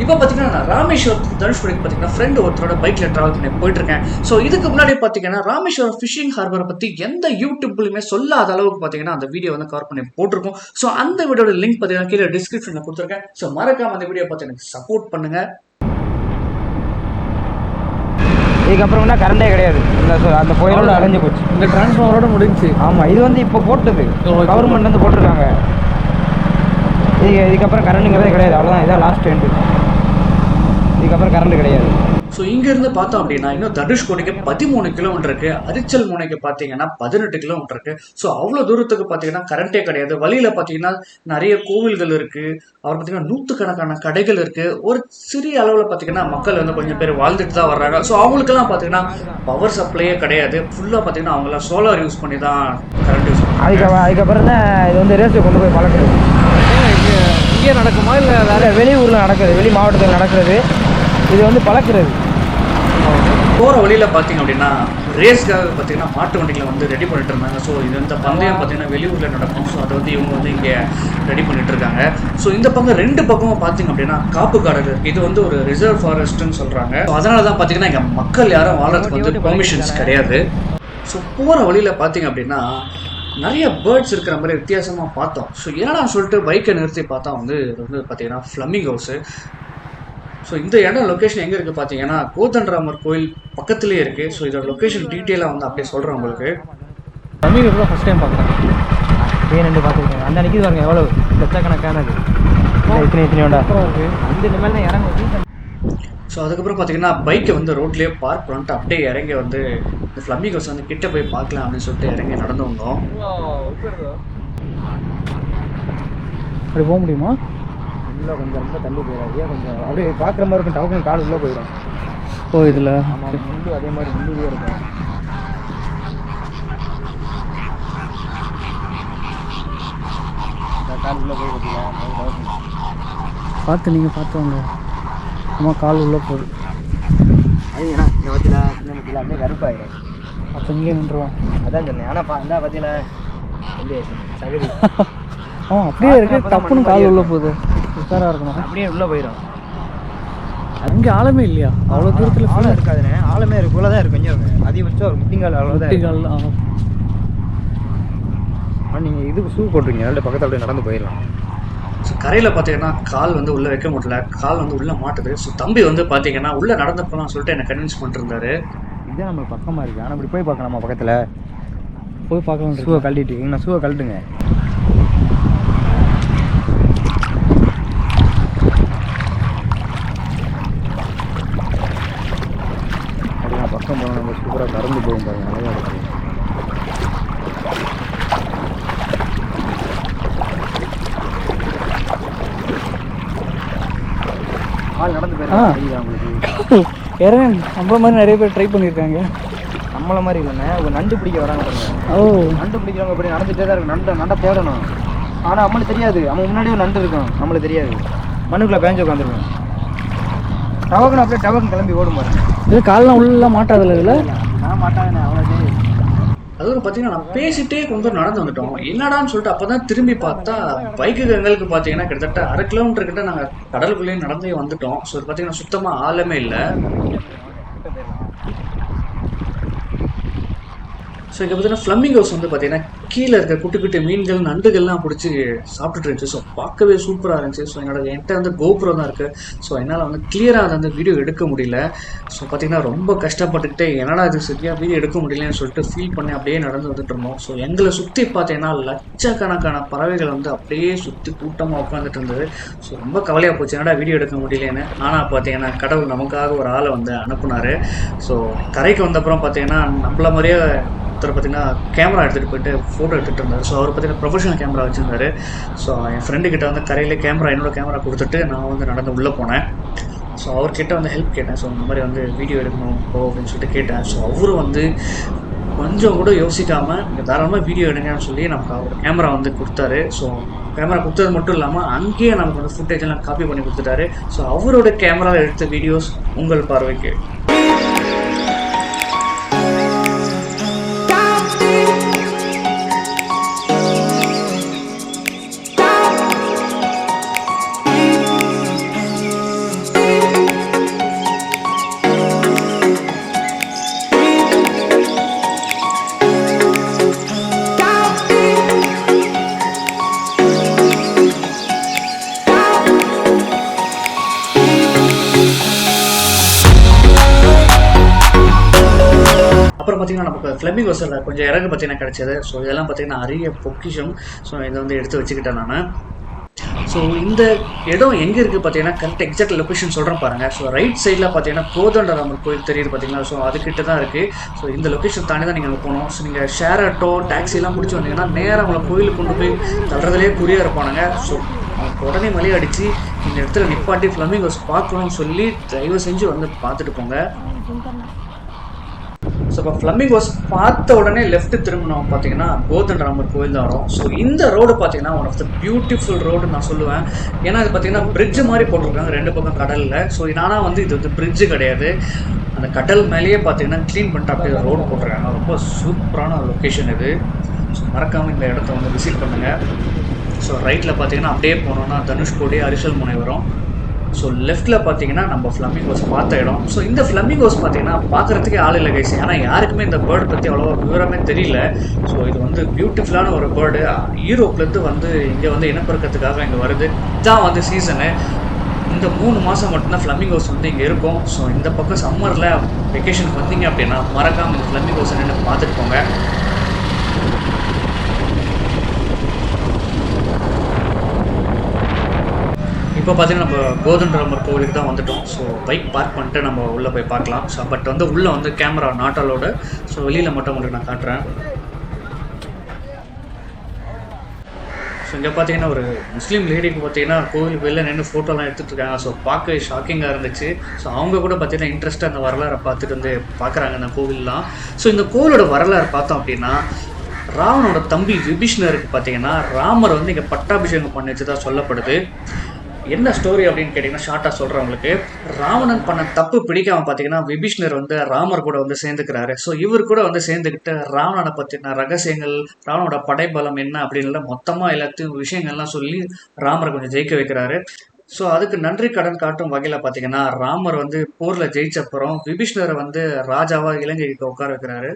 இப்போ பார்த்தீங்கன்னா நான் ராமேஸ்வரத்துக்கு தனுஷ்கோடிக்கு பார்த்தீங்கன்னா ஃப்ரெண்ட் ஒருத்தரோட பைக்கில் ட்ராவல் பண்ணி போயிட்டு இருக்கேன். ஸோ இதுக்கு முன்னாடி பார்த்தீங்கன்னா ராமேஸ்வரம் ஃபிஷிங் ஹார்பரை பற்றி எந்த யூடியூப்லையுமே சொல்லாத அளவுக்கு பார்த்தீங்கன்னா அந்த வீடியோ வந்து கவர் பண்ணி போட்டிருக்கோம். ஸோ அந்த வீடியோட லிங்க் பார்த்தீங்கன்னா கீழே டிஸ்கிரிப்ஷனில் கொடுத்துருக்கேன். ஸோ மறக்காம அந்த வீடியோ பார்த்து எனக்கு சப்போர்ட் பண்ணுங்க. இதுக்கப்புறம்னா கரண்டே கிடையாது. அந்த கோயிலோட அடைஞ்சு போச்சு. இந்த டிரான்ஸ்ஃபார்மரோட முடிஞ்சு. ஆமாம், இது வந்து இப்போ போட்டது கவர்மெண்ட் வந்து போட்டிருக்காங்க. இதுக்கப்புறம் கரண்ட்டுங்கிறதே கிடையாது. அவ்வளோதான், இதான் லாஸ்ட் எண்டு. இதுக்கப்புறம் கரண்ட் கிடையாது. ஸோ இங்கேருந்து பார்த்தோம் அப்படின்னா இன்னும் தனுஷ்கோடிக்கு 13 கிலோமீட்டர் இருக்குது. அரிச்சல் முனைக்கு பார்த்தீங்கன்னா 18 கிலோமீட்டர் இருக்குது. ஸோ அவ்வளோ தூரத்துக்கு பார்த்தீங்கன்னா கரண்ட்டே கிடையாது. வழியில் பார்த்தீங்கன்னா நிறைய கோவில்கள் இருக்குது. அப்புறம் பார்த்தீங்கன்னா நூற்றுக்கணக்கான கடைகள் இருக்குது. ஒரு சிறிய அளவில் பார்த்தீங்கன்னா மக்கள் வந்து கொஞ்சம் பேர் வாழ்ந்துட்டு தான் வர்றாங்க. ஸோ அவங்களுக்கெல்லாம் பார்த்தீங்கன்னா பவர் சப்ளையே கிடையாது. ஃபுல்லாக பார்த்தீங்கன்னா அவங்களாம் சோலார் யூஸ் பண்ணி தான் கரண்ட் யூஸ் பண்ணுறாங்க. அதுக்கப்புறம் தான் இது வந்து ரேஸை கொண்டு போய் பழக்கிறது. இங்கே நடக்குமா இல்லை வேறு வெளியூரில் நடக்கிறது, வெளி மாவட்டத்தில் நடக்கிறது. இது வந்து பழக்கிறது. போகிற வழியில் பார்த்தீங்க அப்படின்னா ரேஸ்க்காக பார்த்தீங்கன்னா மாட்டு வண்டிகளை வந்து ரெடி பண்ணிட்டு இருந்தாங்க. ஸோ இது இந்த பந்தயம் பார்த்தீங்கன்னா வெளியூரில் நடக்கும். ஸோ அதை வந்து இவங்க வந்து இங்கே ரெடி பண்ணிட்டு இருக்காங்க. ஸோ இந்த பக்கம் 2 பக்கமும் பார்த்தீங்க அப்படின்னா காப்பு காடுகள் இருக்குது. இது வந்து ஒரு ரிசர்வ் ஃபாரஸ்ட்னு சொல்கிறாங்க. ஸோ அதனால தான் பார்த்தீங்கன்னா இங்கே மக்கள் யாரும் வாழ்றதுக்கு வந்து பெர்மிஷன்ஸ் கிடையாது. ஸோ போகிற வழியில் பார்த்தீங்க அப்படின்னா நிறைய பேர்ட்ஸ் இருக்கிற மாதிரி வித்தியாசமாக பார்த்தோம். ஸோ ஏன்னா சொல்லிட்டு பைக்கை நிறுத்தி பார்த்தா வந்து இது வந்து பார்த்தீங்கன்னா ஃப்ளமிங்கோஸு. ஸோ இந்த இடம் லொக்கேஷன் எங்கே இருக்குது பார்த்தீங்கன்னா கோதண்டராமர் கோயில் பக்கத்துலேயே இருக்குது. ஸோ இதோட லொக்கேஷன் டீட்டெயிலாக வந்து அப்படியே சொல்கிறேன் உங்களுக்கு. ஃப்ளமிங்கோ கூட ஃபஸ்ட் டைம் பார்க்குறேன். ஏன்னு பார்த்துருக்கேன். அந்த அன்றைக்கி பாருங்க எவ்வளோ லட்சக்கணக்கானது. இத்தனை உண்டா அந்த மேலே தான் இறங்க. ஸோ அதுக்கப்புறம் பார்த்தீங்கன்னா பைக்கை வந்து ரோட்லேயே பார்க் பண்ணிட்டு அப்படியே இறங்கி வந்து இந்த ஃப்ளமிங்கோஸ் வந்து கிட்ட போய் பார்க்கலாம் அப்படின்னு சொல்லிட்டு இறங்கி நடந்து வந்தோம். அப்படி போக முடியுமா? உள்ளே கொஞ்சம் ரொம்ப தள்ளி போயிடாது. கொஞ்சம் அப்படியே பார்க்குற மாதிரி இருக்கும். டவுன் கால் உள்ளே போயிடும். ஓ இதில் முள்ளு அதே மாதிரி முள்ளுவே இருக்கும். கால் உள்ளே போய் பார்த்து நீங்கள் பார்த்துவாங்க. அம்மா கால் உள்ளே போகுது. அது ஏன்னா இந்த வத்தியில் சின்ன வத்தியில் அப்படியே கருப்பாயிடும். அப்போ இங்கே நின்றுவோம். அதான் சொன்னேன். ஆனால் இந்த வத்தியில் அப்படியே சகதி அப்படியே இருக்கு. டப்புன்னு கால் உள்ளே போகுது. உஷாராக இருக்கணும். அப்படியே உள்ளே போயிடும். அங்கே ஆழமே இல்லையா? அவ்வளோ தூரத்தில் ஆழம் இருக்காதுண்ணே. ஆழமே இருக்குள்ள தான் இருக்கும். கொஞ்சம் அதிகபட்சம் ஒரு முட்டிங்கால் அவ்வளோதான். முட்டிங்கால். ஆனால் நீங்கள் இதுக்கு ஷூ போட்டுருங்க. நல்ல பக்கத்தில் அப்படியே நடந்து போயிடலாம். ஸோ கரையில் பார்த்தீங்கன்னா கால் வந்து உள்ளே வைக்க முடியல. கால் வந்து உள்ளே மாட்டுது. ஸோ தம்பி வந்து பார்த்தீங்கன்னா உள்ளே நடந்து போகலாம்னு சொல்லிட்டு என்னை கன்வின்ஸ் பண்ணிருந்தாரு. இதுதான் நம்மளுக்கு பக்கமாக இருக்குது. ஆனால் இப்படி போய் பார்க்கலாமா? பக்கத்தில் போய் பார்க்கலாம். ஷூவை கழட்டிட்டு நான் ஷூவை கழட்டுங்க. அப்படின்னா பக்கம் போனால் நம்ம சூப்பராக கறந்து போகும் பாருங்க. அழகாக இருக்குது. ஆள் நடந்து போயிருக்காங்க. உங்களுக்கு இறங்க நம்மள மாதிரி நிறைய பேர் ட்ரை பண்ணியிருக்காங்க. நம்மளை மாதிரி இல்லைண்ணே. ஒரு நண்டு பிடிக்க வராங்க பாருங்க. நண்டு பிடிக்கிறவங்க இப்படி நடந்துகிட்டே தான் இருக்கும். நண்டை தேடணும். ஆனால் நம்மளுக்கு தெரியாது. அவன் முன்னாடி ஒரு நண்டு இருக்கும். நம்மளுக்கு தெரியாது. மண்ணுக்குள்ளே பேஞ்சு உட்காந்துருக்கோம். டவக்குன்னு அப்படியே டவக்குன்னு கிளம்பி ஓடும் பாருங்க. இது காலெலாம் உள்ளலாம் மாட்டாதில்ல. இதில் நான் மாட்டாங்கண்ணே. அவ்வளோ அதுவும் பார்த்தீங்கன்னா நான் பேசிட்டே கொஞ்சம் நடந்து வந்துட்டோம். என்னடான்னு சொல்லிட்டு அப்போ தான் திரும்பி பார்த்தா பைக்கு எங்களுக்கு பார்த்தீங்கன்னா கிட்டத்தட்ட 1/2 கிலோமீட்டர் கிட்ட நாங்கள் கடலுக்குள்ளேயே நடந்தே வந்துட்டோம். ஸோ பார்த்தீங்கன்னா சுத்தமாக ஆழமே இல்லை. ஸோ இங்கே பார்த்தீங்கன்னா ஃப்ளமிங்கோஸ் வந்து பார்த்தீங்கன்னா கீழே இருக்க குட்டி குட்டி மீன்கள் நண்டுகள்லாம் பிடிச்சி சாப்பிட்டுட்டு இருந்துச்சு. ஸோ பார்க்கவே சூப்பராக இருந்துச்சு. ஸோ என்கிட்ட வந்து கோப்ரோ தான் இருக்குது. ஸோ என்னால் வந்து கிளியராக அதை வந்து வீடியோ எடுக்க முடியல. ஸோ பார்த்தீங்கன்னா ரொம்ப கஷ்டப்பட்டுக்கிட்டே என்னடா இது சரியாக வீடியோ எடுக்க முடியலன்னு சொல்லிட்டு ஃபீல் பண்ணி அப்படியே நடந்து வந்துட்டு இருந்தோம். ஸோ எங்களை சுற்றி பார்த்தீங்கன்னா லட்சக்கணக்கான பறவைகள் வந்து அப்படியே சுற்றி கூட்டமாக உட்காந்துட்டு இருந்தது. ஸோ ரொம்ப கவலையாக போச்சு, என்னடா வீடியோ எடுக்க முடியலன்னு. ஆனால் பார்த்தீங்கன்னா கடவுள் நமக்காக ஒரு ஆளை வந்து அனுப்புனார். ஸோ கரைக்கு வந்தப்புறம் பார்த்தீங்கன்னா நம்மள மாதிரியே ஒருத்தர் பார்த்தீங்கன்னா கேமரா எடுத்துகிட்டு போயிட்டு ஃபோட்டோ எடுத்துகிட்டு இருந்தார். ஸோ அவர் பார்த்தீங்கன்னா ப்ரொஃபஷனல் கேமரா வச்சுருந்தாரு. ஸோ என் ஃப்ரெண்டுக்கிட்ட வந்து கரையிலே என்னோடய கேமரா கொடுத்துட்டு நான் வந்து நடந்து உள்ளே போனேன். ஸோ அவர்கிட்ட வந்து ஹெல்ப் கேட்டேன். ஸோ இந்த மாதிரி வந்து வீடியோ எடுக்கணும் அப்படின்னு சொல்லிட்டு கேட்டேன். ஸோ அவரும் வந்து கொஞ்சம் கூட யோசிக்காமல் தாராளமாக வீடியோ எடுங்கன்னு சொல்லி நமக்கு அவர் கேமரா வந்து கொடுத்தாரு. ஸோ கேமரா கொடுத்தது மட்டும் இல்லாமல் அங்கேயே நமக்கு வந்து ஃபுட்டேஜ் எல்லாம் காப்பி பண்ணி கொடுத்துட்டாரு. ஸோ அவரோட கேமராவில் எடுத்த வீடியோஸ் உங்கள் பார்வைக்கு. அப்புறம் பார்த்தீங்கன்னா நமக்கு ஃப்ளெமிங்கோஸில் கொஞ்சம் இறகு பார்த்தீங்கன்னா கிடைச்சது. ஸோ இதெல்லாம் பார்த்தீங்கன்னா அரிய பொக்கிஷம். ஸோ இதை வந்து எடுத்து வச்சுக்கிட்டேன் நான். ஸோ இந்த இடம் எங்கே இருக்குது பார்த்தீங்கன்னா கரெக்ட் எக்ஸாக்ட் லொக்கேஷன் சொல்கிறேன் பாருங்கள். ஸோ ரைட் சைடில் பார்த்தீங்கன்னா கோதண்டராமர் கோயில் தெரியுது பார்த்தீங்களா. ஸோ அதுக்கிட்ட தான் இருக்குது. ஸோ இந்த லொக்கேஷன் தாண்டி தான் நீங்கள் அங்கே போகணும். ஸோ நீங்கள் ஷேர் ஆட்டோ டாக்ஸிலாம் பிடிச்சி வந்தீங்கன்னா நேராக உங்களை கோயிலுக்கு கொண்டு போய் தள்ளுறதுலேயே குறியாக இருப்பானுங்க. ஸோ உடனே மலையை அடித்து இந்த இடத்துல நிப்பாட்டி ஃப்ளமிங்கோஸ் பார்க்கணும்னு சொல்லி தயவு செஞ்சு வந்து பார்த்துட்டு போங்க. ஸோ இப்போ ஃப்ளமிங்கோஸ் பார்த்த உடனே லெஃப்ட் திரும்பினோம் பார்த்தீங்கன்னா கோதண்டராமர் கோயில் தான் வரும். ஸோ இந்த ரோடு பார்த்தீங்கன்னா one of the beautiful road நான் சொல்லுவேன். ஏன்னா இது பார்த்தீங்கன்னா பிரிட்ஜ் மாதிரி போட்டிருக்காங்க 2 பக்கம் கடலில். ஸோ ஆனால் வந்து இது வந்து பிரிட்ஜு கிடையாது. அந்த கடல் மேலேயே பார்த்தீங்கன்னா க்ளீன் பண்ணிட்டு அப்படியே ரோடு போட்டிருக்காங்க. ரொம்ப சூப்பரான லொக்கேஷன் இது. ஸோ மறக்காமல் இந்த இடத்த வந்து விசிட் பண்ணுங்கள். ஸோ ரைட்டில் பார்த்தீங்கன்னா அப்படியே போனோம்னா தனுஷ்கோடி அரிசல் முனை வரும். ஸோ லெஃப்ட்டில் பார்த்தீங்கன்னா நம்ம ஃப்ளமிங்கோஸ் பார்த்த இடம். ஸோ இந்த ஃப்ளமிங்கோஸ் பார்த்தீங்கன்னா பார்க்குறதுக்கே ஆள் இல்லை கைஸ். ஏன்னா யாருக்குமே இந்த பேர்டு பற்றி அவ்வளோ விவரமே தெரியல. ஸோ இது வந்து பியூட்டிஃபுல்லான ஒரு பேர்டு. யூரோப்லேருந்து வந்து இங்கே வந்து இனப்பெருக்கத்துக்காக இங்கே வருது. இதுதான் வந்து சீசனு. இந்த 3 மாதம் மட்டும்தான் ஃப்ளமிங்கோஸ் வந்து இங்கே இருக்கும். ஸோ இந்த பக்கம் சம்மரில் வெக்கேஷனுக்கு வந்தீங்க அப்படின்னா மறக்காமல் இந்த ஃப்ளமிங்கோஸ் என்னென்னு பார்த்துட்டு போங்க. இப்போ பார்த்தீங்கன்னா நம்ம கோதண்டராமர் கோவிலுக்கு தான் வந்துட்டோம். ஸோ பைக் பார்க் பண்ணிட்டு நம்ம உள்ளே போய் பார்க்கலாம். ஸோ பட் வந்து உள்ளே வந்து கேமரா நாட் அலோடு. ஸோ வெளியில் மட்டும் உங்களுக்கு நான் காட்டுறேன். ஸோ இங்கே பார்த்தீங்கன்னா ஒரு முஸ்லீம் லேடிக்கு பார்த்தீங்கன்னா கோவிலுக்கு வெளில நின்று ஃபோட்டோலாம் எடுத்துகிட்டு இருக்காங்க. ஸோ பார்க்க ஷாக்கிங்காக இருந்துச்சு. ஸோ அவங்க கூட பார்த்தீங்கன்னா இன்ட்ரெஸ்ட்டாக அந்த வரலாறை பார்த்துட்டு வந்து பார்க்குறாங்க அந்த கோவில்லாம். ஸோ இந்த கோவிலோட வரலாறு பார்த்தோம் அப்படின்னா ராவனோட தம்பி விபீஷ்ணருக்கு பார்த்தீங்கன்னா ராமர் வந்து இங்கே பட்டாபிஷேகம் பண்ணி வச்சுதான் சொல்லப்படுது. என்ன ஸ்டோரி அப்படின்னு கேட்டிங்கன்னா ஷார்ட்டாக சொல்கிறவங்களுக்கு, ராவணன் பண்ண தப்பு பிடிக்காம பார்த்தீங்கன்னா விபீஷ்ணர் வந்து ராமர் கூட வந்து சேர்ந்துக்கிறாரு. ஸோ இவர் கூட வந்து சேர்ந்துக்கிட்டு ராவணனை பற்றின ரகசியங்கள், ராவனோட படைபலம் என்ன அப்படின்னு மொத்தமாக எல்லாத்தையும் விஷயங்கள்லாம் சொல்லி ராமரை கொஞ்சம் ஜெயிக்க வைக்கிறாரு. ஸோ அதுக்கு நன்றி கடன் காட்டும் வகையில் பார்த்தீங்கன்னா ராமர் வந்து போரில் ஜெயிச்சப்புறம் விபீஷ்ணரை வந்து ராஜாவாக இலங்கைக்கு உட்கார வைக்கிறாரு.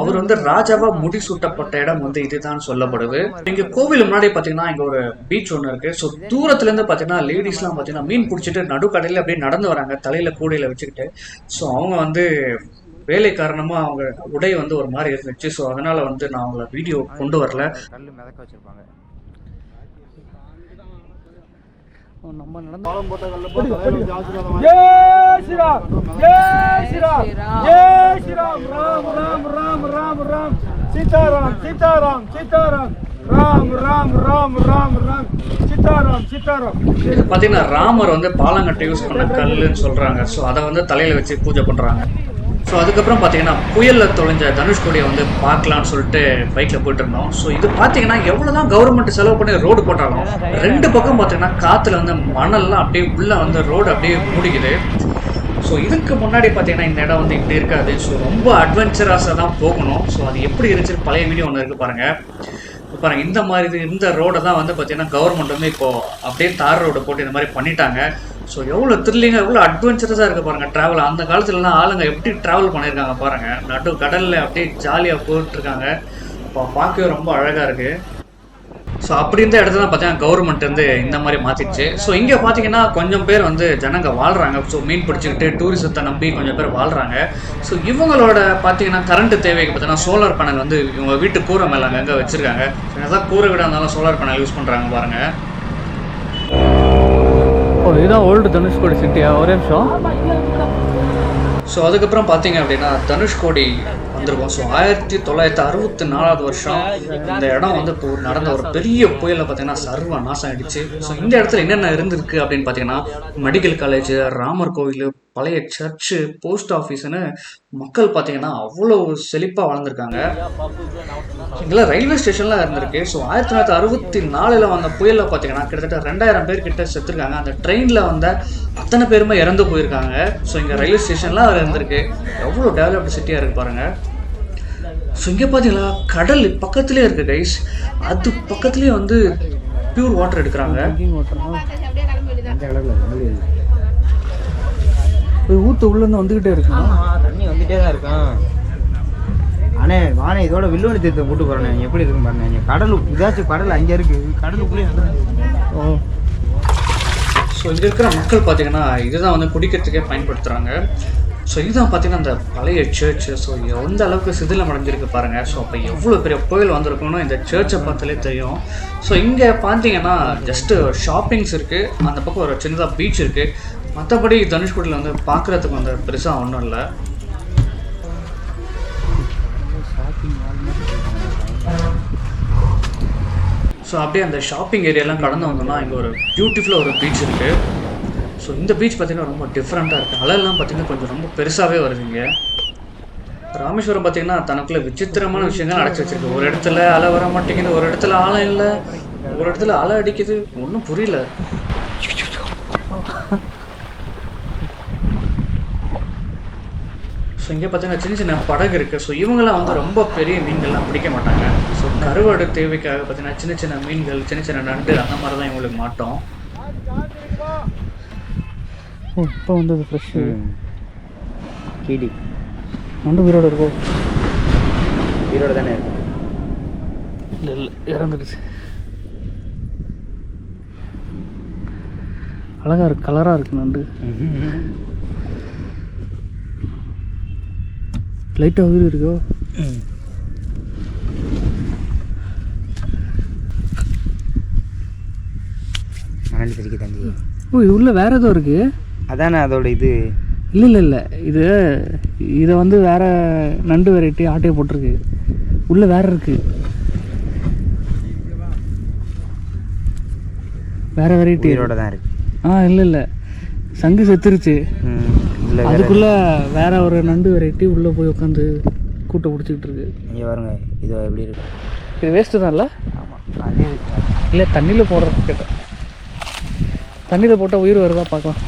அவர் வந்து ராஜாவா முடி சூட்டப்பட்ட இடம் வந்து இதுதான் சொல்லப்படுது. இங்க கோவில் முன்னாடி பாத்தீங்கன்னா இங்க ஒரு பீச் ஒண்ணு இருக்கு. ஸோ தூரத்துல இருந்து பாத்தீங்கன்னா லேடிஸ் எல்லாம் பாத்தீங்கன்னா மீன் பிடிச்சிட்டு நடுக்கடையில அப்படியே நடந்து வராங்க தலையில கூடையில வச்சுக்கிட்டு. ஸோ அவங்க வந்து வேலை காரணமா அவங்க உடை வந்து ஒரு மாதிரி இருந்துச்சு. ஸோ அதனால வந்து நான் அவங்கள வீடியோ கொண்டு வரல. கல் மிதக்க வச்சிருப்பாங்க. நம்ம நடந்து ஜெய் ஸ்ரீராம் ஜெய் ஸ்ரீராம் ஜெய் ஸ்ரீராம் ராம் ராம் ராம் ராம் ராம் சீதாராம் சீதாராம் சீதாராம் ராம் ராம் ராம் ராம் ராம் சீதாராம் சீதாராம். இது பாத்தீங்கன்னா ராமர் வந்து பாலங்கட்டை யூஸ் பண்ண கல்லுன்னு சொல்றாங்க. ஸோ அதை வந்து தலையில வச்சு பூஜை பண்றாங்க. ஸோ அதுக்கப்புறம் பார்த்தீங்கன்னா புயலில் தொலைஞ்ச தனுஷ்கோடியை வந்து பார்க்கலான்னு சொல்லிட்டு பைக்கில் போயிட்டு இருந்தோம். ஸோ இது பார்த்தீங்கன்னா எவ்வளோ தான் கவர்மெண்ட் செலவு பண்ணி ரோடு போட்டாலும் 2 பக்கம் பார்த்தீங்கன்னா காற்றுல வந்து மணல்லாம் அப்படியே உள்ளே வந்து ரோடு அப்படியே மூடிக்குது. ஸோ இதுக்கு முன்னாடி பார்த்தீங்கன்னா இந்த இடம் வந்து இப்படி இருக்காது. ஸோ ரொம்ப அட்வென்ச்சரஸாக தான் போகணும். ஸோ அது எப்படி இருந்துச்சு பழைய வீடியோ ஒன்று இருக்குது பாருங்கள். பாருங்கள் இந்த மாதிரி இந்த ரோடை தான் வந்து பார்த்தீங்கன்னா கவர்மெண்ட் வந்து இப்போது அப்படியே தார் ரோடு போட்டு இந்த மாதிரி பண்ணிட்டாங்க. ஸோ எவ்வளோ த்ரில்லிங்காக எவ்வளோ அட்வென்ச்சரஸாக இருக்குது பாருங்கள் ட்ராவல். அந்த காலத்துலலாம் ஆளுங்க எப்படி ட்ராவல் பண்ணியிருக்காங்க பாருங்கள். நடு கடலில் அப்படியே ஜாலியாக போயிட்டுருக்காங்க. இப்போ பார்க்கவே ரொம்ப அழகாக இருக்குது. ஸோ அப்படி இருந்த இடத்துல தான் பார்த்தீங்கன்னா கவர்மெண்ட் வந்து இந்த மாதிரி மாற்றிடுச்சு. ஸோ இங்கே பார்த்தீங்கன்னா கொஞ்சம் பேர் வந்து ஜனங்க வாழ்கிறாங்க. ஸோ மீன் பிடிச்சிக்கிட்டு டூரிசத்தை நம்பி கொஞ்சம் பேர் வாழ்கிறாங்க. ஸோ இவங்களோட பார்த்தீங்கன்னா கரண்ட் தேவைக்கு பார்த்தீங்கன்னா சோலார் பேனல் வந்து இவங்க வீட்டு கூரை மேலே அங்கங்கே வச்சுருக்காங்க. என்னதான் கூரை வீடாக இருந்தாலும் சோலார் பேனல் யூஸ் பண்ணுறாங்க பாருங்கள். இதுதான் ஓல்டு தனுஷ்கோடி சிட்டியா? ஒரே நிமிஷம். ஸோ அதுக்கப்புறம் பார்த்தீங்க அப்படின்னா தனுஷ்கோடி வந்திருக்கோம். ஸோ 1964 வருஷம் இந்த இடம் வந்து இப்போ நடந்த ஒரு பெரிய புயலில் பார்த்தீங்கன்னா சர்வ நாசம் ஆகிடுச்சு. ஸோ இந்த இடத்துல என்னென்ன இருந்திருக்கு அப்படின்னு பார்த்தீங்கன்னா மெடிக்கல் காலேஜ், ராமர் கோவில், பழைய சர்ச்சு, போஸ்ட் ஆஃபீஸ்னு மக்கள் பார்த்தீங்கன்னா அவ்வளோ செழிப்பாக வளர்ந்துருக்காங்க. இங்கெல்லாம் ரயில்வே ஸ்டேஷன்லாம் இருந்திருக்கு. ஸோ 1964 வந்த புயலில் பார்த்தீங்கன்னா கிட்டத்தட்ட 2000 பேர் கிட்ட செத்துருக்காங்க. அந்த ட்ரெயினில் வந்த அத்தனை பேருமே இறந்து போயிருக்காங்க. ஸோ இங்கே ரயில்வே ஸ்டேஷன்லாம் இருந்திருக்கு. எவ்வளோ டெவலப்டு சிட்டியாக இருக்குது பாருங்கள். ஸோ இங்கே பார்த்தீங்களா கடல் பக்கத்துலேயே இருக்குது கைஸ். அது பக்கத்துலேயே வந்து பியூர் வாட்டர் எடுக்கிறாங்க. ஊற்று உள்ளேருந்து வந்துக்கிட்டே இருக்கு. தண்ணி வந்துகிட்டே தான் இருக்கும். அண்ணே வானே இதோட வில்லுவலி தீர்த்தம் கூட்டு போகிறேண்ணே. எப்படி இருக்குன்னு பாருண்ணே. கடல் இதாச்சும் கடல் அங்கே இருக்குது. கடலுக்குள்ளேயே ஓ. ஸோ இங்கே இருக்கிற மக்கள் பார்த்தீங்கன்னா இதுதான் வந்து குடிக்கிறதுக்கே பயன்படுத்துகிறாங்க. ஸோ இதுதான் பார்த்தீங்கன்னா அந்த பழைய சர்ச்சு. ஸோ எந்த அளவுக்கு சிதிலம் அடைஞ்சிருக்கு பாருங்கள். ஸோ அப்போ எவ்வளோ பெரிய கோயில் வந்திருக்கணும் இந்த சர்ச்சை பார்த்தாலே தெரியும். ஸோ இங்கே பார்த்தீங்கன்னா ஜஸ்ட்டு ஷாப்பிங்ஸ் இருக்குது, அந்த பக்கம் ஒரு சின்னதாக பீச் இருக்குது. மற்றபடி தனுஷ்கோடியில் வந்து பார்க்குறதுக்கு வந்து பெருசாக ஒன்றும் இல்லை. ஸோ அப்படியே அந்த ஷாப்பிங் ஏரியாலாம் கடந்து வந்தோம்னா இங்கே ஒரு பியூட்டிஃபுல்லாக ஒரு பீச் இருக்குது. ஸோ இந்த பீச் பார்த்திங்கன்னா ரொம்ப டிஃப்ரெண்ட்டாக இருக்குது. அலையெல்லாம் பார்த்திங்கன்னா கொஞ்சம் ரொம்ப பெருசாகவே வருதுங்க. ராமேஸ்வரம் பார்த்திங்கன்னா தனக்குள்ளே விசித்திரமான விஷயங்கள் அடைச்சி வச்சிருக்கு. ஒரு இடத்துல அலை வர மாட்டேங்குது, ஒரு இடத்துல ஆழம் இல்லை, ஒரு இடத்துல அலை அடிக்குது, ஒன்றும் புரியல. ஸோ இங்கே பார்த்தீங்கன்னா சின்ன சின்ன படகு இருக்குது. ஸோ இவங்கெல்லாம் வந்து ரொம்ப பெரிய மீன்கள்லாம் பிடிக்க மாட்டாங்க. ஸோ கருவாடு தேவைக்காக பார்த்தீங்கன்னா சின்ன சின்ன மீன்கள், சின்ன சின்ன நண்டு அந்த மாதிரி தான் இவங்களுக்கு மாட்டோம். இப்போ வந்து அது ஃப்ரெஷ்ஷு கீடி நண்டு உயிரோடு இருக்கும். உயிரோடு தானே இருக்கும். இல்லை இல்லை இறந்துடுச்சு. அழகாக இருக்கு, கலராக இருக்குது நண்டு. லைட்டாக உயிர் இருக்கோ. மணல் தெரிக்க தம்பி. ஓ இது உள்ள வேறு ஏதோ இருக்குது. அதானே அதோட இது. இல்லை இல்லை இல்லை இதை வந்து வேறு நண்டு வெரைட்டி ஆட்டையை போட்டிருக்கு. உள்ளே வேறு இருக்குது, வேறு வெரைட்டி. உயிரோட தான் இருக்குது. இல்லை இல்லை சங்கு செத்துருச்சு. அதுக்குள்ளே வேற ஒரு நண்டு வெரைட்டி உள்ளே போய் உட்காந்து கூட்டை பிடிச்சிக்கிட்டு இருக்கு. இங்கே பாருங்க இது எப்படி இருக்கு. இது வேஸ்ட்டு தான் இல்லை? ஆமாம் அதே இல்லை தண்ணியில் போடுறது கேட்டேன். தண்ணியில் போட்டால் உயிர் வருதா பார்க்கலாம்.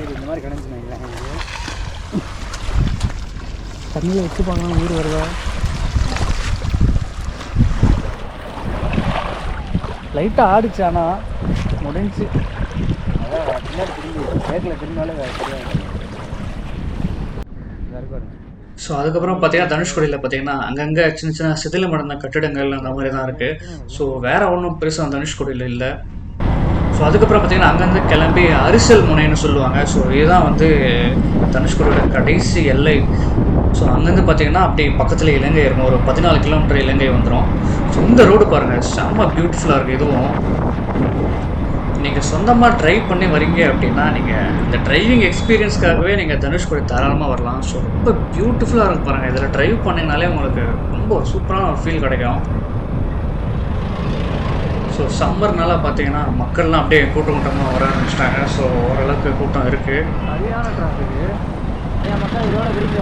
இந்த மாதிரி கிடந்துச்சுன்னா தண்ணியில் வச்சு பார்க்கலாம் உயிர் வருதா. லைட்டாக ஆடிச்சு, ஆனால் முடிஞ்சு. பின்னாடி திரும்பி வேக்கில் திரும்பினாலே ஸோ அதுக்கப்புறம் பார்த்தீங்கன்னா தனுஷ்கோடியில் பார்த்தீங்கன்னா அங்கங்கே சின்ன சின்ன சிதிலமடைந்த கட்டிடங்கள் அந்த மாதிரி தான் இருக்குது. ஸோ வேறு ஒன்றும் பெருசாக தனுஷ்கோடியில் இல்லை. ஸோ அதுக்கப்புறம் பார்த்தீங்கன்னா அங்கேருந்து கிளம்பி அரிசல் முனைன்னு சொல்லுவாங்க. ஸோ இதுதான் வந்து தனுஷ்கோடியோட கடைசி எல்லை. ஸோ அங்கேருந்து பார்த்தீங்கன்னா அப்படியே பக்கத்தில் இலங்கை இருக்கும். ஒரு 14 கிலோமீட்டர் இலங்கை வந்துடும். ஸோ இந்த ரோடு பாருங்கள், செம்ம பியூட்டிஃபுல்லாக இருக்குது. இதுவும் நீங்கள் சொந்தமாக ட்ரைவ் பண்ணி வரீங்க அப்படின்னா நீங்கள் இந்த டிரைவிங் எக்ஸ்பீரியன்ஸ்க்காகவே நீங்கள் தனுஷ்கோடி தாராளமாக வரலாம். ஸோ ரொம்ப பியூட்டிஃபுல்லாக இருக்கும் பாருங்கள். இதில் ட்ரைவ் பண்ணிங்கனாலே உங்களுக்கு ரொம்ப சூப்பரான ஒரு ஃபீல் கிடைக்கும். ஸோ சம்மர்னால பார்த்தீங்கன்னா மக்கள்லாம் அப்படியே கூட்டமாக வர ஆரம்பிச்சிட்டாங்க. ஸோ ஓரளவுக்கு கூட்டம் இருக்குது. சரியான டிராஃபிக்கு. என் மக்கள் இதோட விரும்பி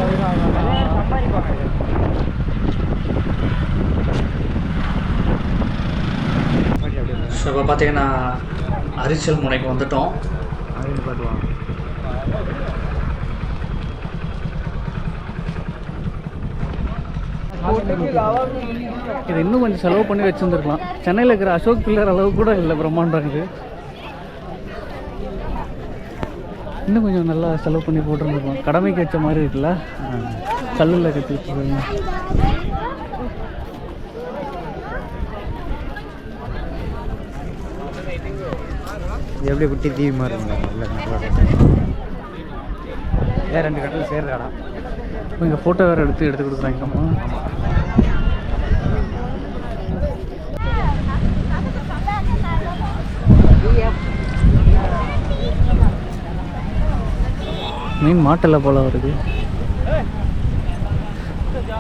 சம்பாதிப்பாங்க. ஸோ இப்போ பார்த்தீங்கன்னா அரிச்சல் முனைக்கு வந்துட்டோம். இது இன்னும் கொஞ்சம் செலவு பண்ணி வச்சுருந்துருக்கலாம். சென்னையில் இருக்கிற அசோக் பில்லர் அளவு கூட இல்லை, பிரம்மாண்டம் இது. இன்னும் கொஞ்சம் நல்லா செலவு பண்ணி போட்டுருந்துருக்கலாம். கடமைக்கு வச்ச மாதிரி இருக்குல்ல, கல்லில் கட்டி வச்சுருக்காங்க. எப்படி குட்டி தீவி மாதிரி ஏன் 2 கட்டில் சேர்றாடா. இங்கே ஃபோட்டோ வேறு எடுத்து கொடுக்குறாங்கம்மா. மீன் மாட்டல போல வருது.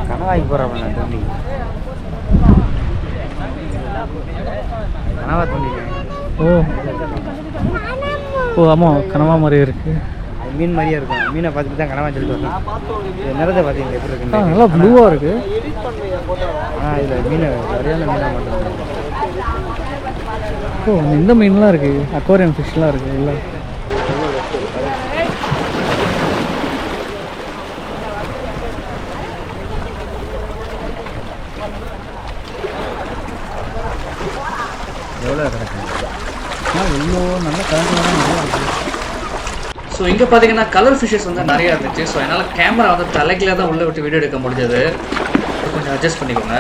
கனவாய்க்கு போகிறாங்க தம்பி. கனவா தம்பி. ஓ ஆமாம், கனவா மாதிரியே இருக்குது. மீன் மாதிரியே இருக்கும். மீனை பார்த்துட்டு தான் கனவா சொல்லிட்டு வரணும். நிறத்தை பார்த்தீங்க எப்படி இருக்கு. நல்லா ப்ளூவாக இருக்குது. இதில் மீனை சரியான மீனாக மாட்டோம். இந்த மீன்லாம் இருக்குது, அக்வாரியம் ஃபிஷ்லாம் இருக்குது இல்லை. எவ்வளோ கிடக்கு. எவ்வளோ நல்ல கலர்லாம் நல்லா இருக்குது. ஸோ இங்கே பார்த்தீங்கன்னா கலர் ஃபிஷ்ஷஸ் வந்து நிறையா இருந்துச்சு. ஸோ என்னால் கேமரா வந்து தலைக்கில தான் உள்ளே விட்டு வீடியோ எடுக்க முடிஞ்சது. கொஞ்சம் அட்ஜஸ்ட் பண்ணிக்கோங்க.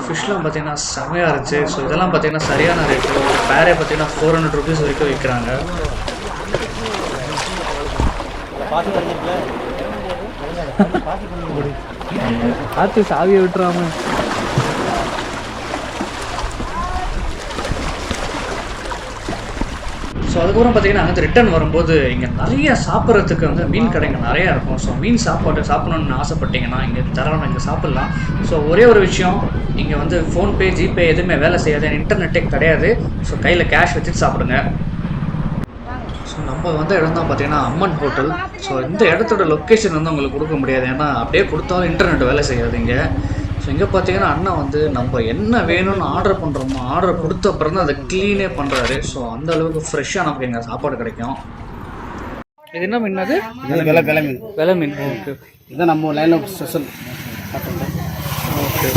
ஃபிஷ்லாம் பார்த்தீங்கன்னா செம்மையாக இருந்துச்சு. ஸோ இதெல்லாம் பார்த்தீங்கன்னா சரியான ரேட்டு. ஒரு பேரே பார்த்தீங்கன்னா 400 rupees வரைக்கும் விற்கிறாங்க. பார்த்து சாவியை விட்டுறாம. ஸோ அதுக்கப்புறம் பார்த்தீங்கன்னா அங்கே ரிட்டர்ன் வரும்போது இங்கே நிறைய சாப்பிட்றதுக்கு வந்து மீன் கடைங்க நிறையா இருக்கும். ஸோ மீன் சாப்பாடு சாப்பிடணுன்னு ஆசைப்பட்டீங்கன்னா இங்கே தரணும், இங்கே சாப்பிட்லாம். ஸோ ஒரே ஒரு விஷயம், இங்கே வந்து ஃபோன்பே ஜிபே எதுவுமே வேலை செய்யாது, இன்டர்நெட்டே கிடையாது. ஸோ கையில் கேஷ் வச்சுட்டு சாப்பிடுங்க. ஸோ நம்ம வந்து இடம் தான் பார்த்தீங்கன்னா அம்மன் ஹோட்டல். ஸோ இந்த இடத்தோட லொக்கேஷன் வந்து உங்களுக்கு கொடுக்க முடியாது, ஏன்னா அப்படியே கொடுத்தாலும் இன்டர்நெட் வேலை செய்யாது இங்கே. ஸோ இங்கே பார்த்தீங்கன்னா அண்ணா வந்து நம்ம என்ன வேணும்னு ஆர்டர் பண்ணுறோமோ ஆர்டர் கொடுத்த அப்புறம் தான் அதை க்ளீனே பண்ணுறாரு. ஸோ அந்த அளவுக்கு ஃப்ரெஷ்ஷாக நமக்கு எங்கள் சாப்பாடு கிடைக்கும். இது என்ன மீன்? அது விலை மீன். வெலை மீன். ஓகே, இதுதான் நம்ம லைனில் ஸ்பெஷல். ஓகே.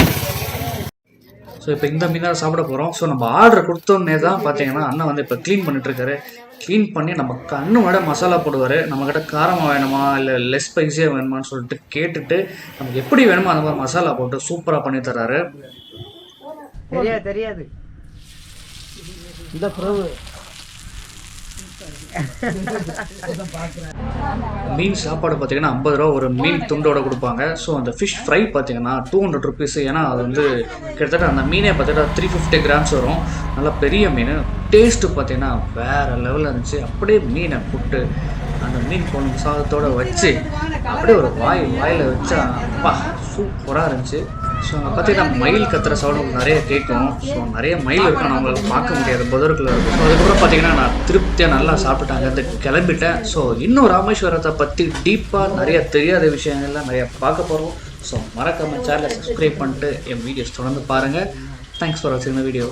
ஸோ இப்போ இந்த மீன் தான் சாப்பிட போகிறோம். ஸோ நம்ம ஆர்டர் கொடுத்தோன்னே தான் பார்த்தீங்கன்னா அண்ணன் வந்து இப்போ க்ளீன் பண்ணிட்டுருக்காரு. க்ளீன் பண்ணி நம்ம கண்ணோட மசாலா போடுவார். நம்மக்கிட்ட காரமாக வேணுமா இல்லை லெஸ் ஸ்பைஸியாக வேணுமான்னு சொல்லிட்டு கேட்டுட்டு நமக்கு எப்படி வேணுமோ அந்த மாதிரி மசாலா போட்டு சூப்பராக பண்ணி தர்றாரு. தெரியாது இந்த ப்ரோவு மீன் சாப்பாடு பார்த்தீங்கன்னா 50 ரூபா ஒரு மீன் துண்டோட கொடுப்பாங்க. ஸோ அந்த ஃபிஷ் ஃப்ரை பார்த்தீங்கன்னா 200 rupees. ஏன்னா அது வந்து கிட்டத்தட்ட அந்த மீனே பார்த்தீங்கன்னா 350 grams வரும். நல்லா பெரிய மீன். டேஸ்ட்டு பார்த்தீங்கன்னா வேறு லெவலில் இருந்துச்சு. அப்படியே மீனை போட்டு அந்த மீன் குழம்பு சாதத்தோடு வச்சு அப்படியே ஒரு வாயில் வச்சா அப்பா சூப்பராக இருந்துச்சு. ஸோ அங்கே பார்த்தீங்கன்னா மயில் கத்துற சவுண்ட் நிறைய கேட்கும். ஸோ நிறைய மயில் இருக்கும், நம்மளால் பார்க்க முடியாது, புதருக்குள்ள இருக்கும். ஸோ அதுக்கப்புறம் பார்த்தீங்கன்னா நான் திருப்தியாக நல்லா சாப்பிட்டாங்க, அது கிளம்பிட்டேன். ஸோ இன்னும் ராமேஸ்வரத்தை பற்றி டீப்பாக நிறைய தெரியாத விஷயங்கள்லாம் நிறைய பார்க்க போகிறோம். ஸோ மறக்காம சேனலை சப்ஸ்கிரைப் பண்ணிட்டு என் வீடியோஸ் தொடர்ந்து பாருங்கள். தேங்க்ஸ் ஃபார் வாட்சிங் த வீடியோ.